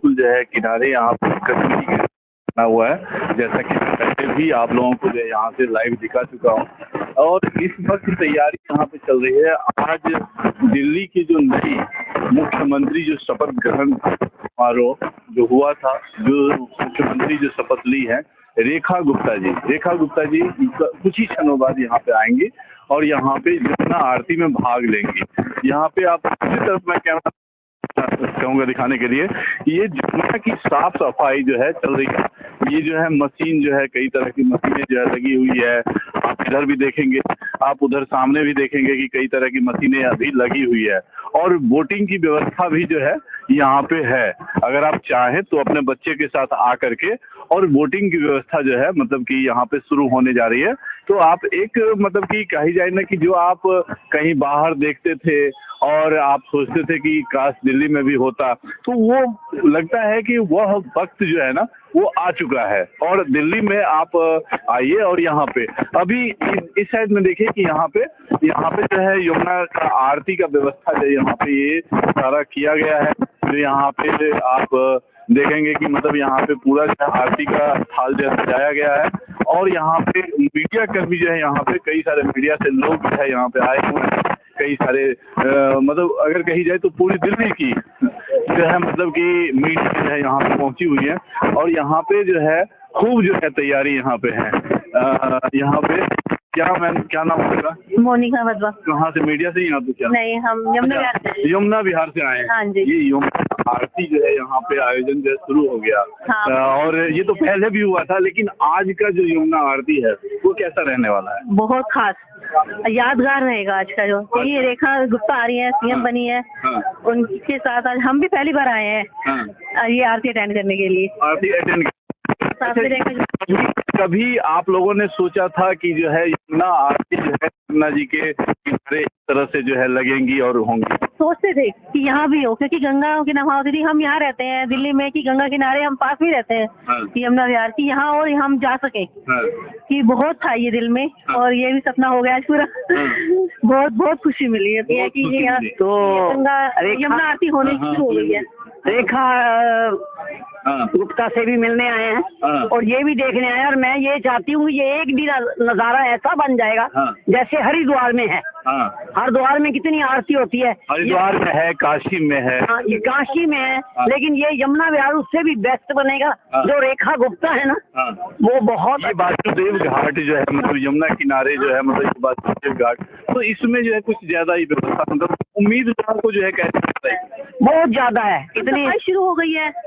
बिल्कुल जो है किनारे यहाँ पर कश्मीरी बना हुआ है, जैसा कि मैं पहले भी आप लोगों को जो है यहाँ से लाइव दिखा चुका हूँ। और इस वक्त तैयारी यहाँ पे चल रही है। आज दिल्ली की जो नई मुख्यमंत्री जो शपथ ग्रहण समारोह जो हुआ था, जो मुख्यमंत्री जो शपथ ली है रेखा गुप्ता जी कुछ ही क्षणों बाद यहाँ पे आएंगे और यहाँ पे जमुना आरती में भाग लेंगे। यहाँ पे आप दूसरी तरफ मैं कैमरा कहूँगा दिखाने के लिए, ये जमुना की साफ सफाई जो है चल रही है। ये जो है मशीन जो है, कई तरह की मशीनें जो है लगी हुई है। आप इधर भी देखेंगे, आप उधर सामने भी देखेंगे कि कई तरह की मशीनें अभी लगी हुई है। और वोटिंग की व्यवस्था भी जो है यहाँ पे है। अगर आप चाहें तो अपने बच्चे के साथ आ करके, और वोटिंग की व्यवस्था जो है मतलब कि यहाँ पे शुरू होने जा रही है। तो आप एक मतलब कि कही जाए ना कि जो आप कहीं बाहर देखते थे और आप सोचते थे कि काश दिल्ली में भी होता, तो वो लगता है कि वह वक्त जो है ना वो आ चुका है। और दिल्ली में आप आइए और यहाँ पे अभी इस साइड में देखिए कि यहाँ पे जो है यमुना का आरती का व्यवस्था जो यहाँ पे ये सारा किया गया है। तो यहाँ पे आप देखेंगे कि मतलब यहाँ पे पूरा जो है आरती का थाल जो है सजाया गया है। और यहाँ पे मीडिया कर्मी जो है, यहाँ पे कई सारे मीडिया से लोग जो है यहाँ पे आए हुए हैं। कई सारे मतलब अगर कही जाए तो पूरी दिल्ली की जो है मतलब कि मीडिया जो है यहाँ पे पहुंची हुई है। और यहाँ पे जो है खूब जो है तैयारी यहाँ पे है। यहाँ पे क्या नाम होगा? मोनिका वधवा। कहाँ से? मीडिया से ही यहाँ पे? क्या नहीं, हम यमुना विहार से आए हैं। हाँ जी। ये यमुना आरती जो है यहाँ पे आयोजन जो है शुरू हो गया। हाँ। और ये तो पहले भी हुआ था, लेकिन आज का जो यमुना आरती है वो कैसा रहने वाला है? बहुत खास, यादगार रहेगा आज का। जो ये रेखा गुप्ता आ रही है, सीएम बनी है। हाँ। उनके साथ आज हम भी पहली बार आए हैं। हाँ। ये आरती अटेंड करने के लिए। आरती अटेंड कभी आप लोगों ने सोचा था कि जो है यमुना आरती जो है यमुना जी के किनारे इस तरह से जो है लगेंगी और होंगी? सोचते थे कि यहाँ भी हो, क्योंकि गंगा की नहा होती थी। हम यहाँ रहते हैं दिल्ली में कि गंगा किनारे हम पास भी रहते हैं। हाँ। कि यमुना विहार की यहाँ और हम जा सके। हाँ। कि बहुत था ये दिल में। हाँ। और ये भी सपना हो गया आज पूरा। हाँ। बहुत खुशी मिली है कि ये यहाँ तो गंगा यमुना आरती होने शुरू हो गई है। रेखा गुप्ता से भी मिलने आए हैं और ये भी देखने आए हैं। और मैं ये चाहती हूँ ये एक भी नजारा ऐसा बन जाएगा जैसे हरिद्वार में है। हरिद्वार में कितनी आरती होती है, हरिद्वार में है, काशी में है। ये काशी में है, लेकिन ये यमुना विहार उससे भी बेस्ट बनेगा। जो रेखा गुप्ता है ना, वो बहुत वासुदेव घाट जो है मतलब यमुना किनारे जो है मतलब वासुदेव घाट, तो इसमें जो है कुछ ज्यादा ही व्यवस्था मतलब उम्मीदवार को जो है कैसे बहुत ज्यादा है। इतनी शुरू हो गई है।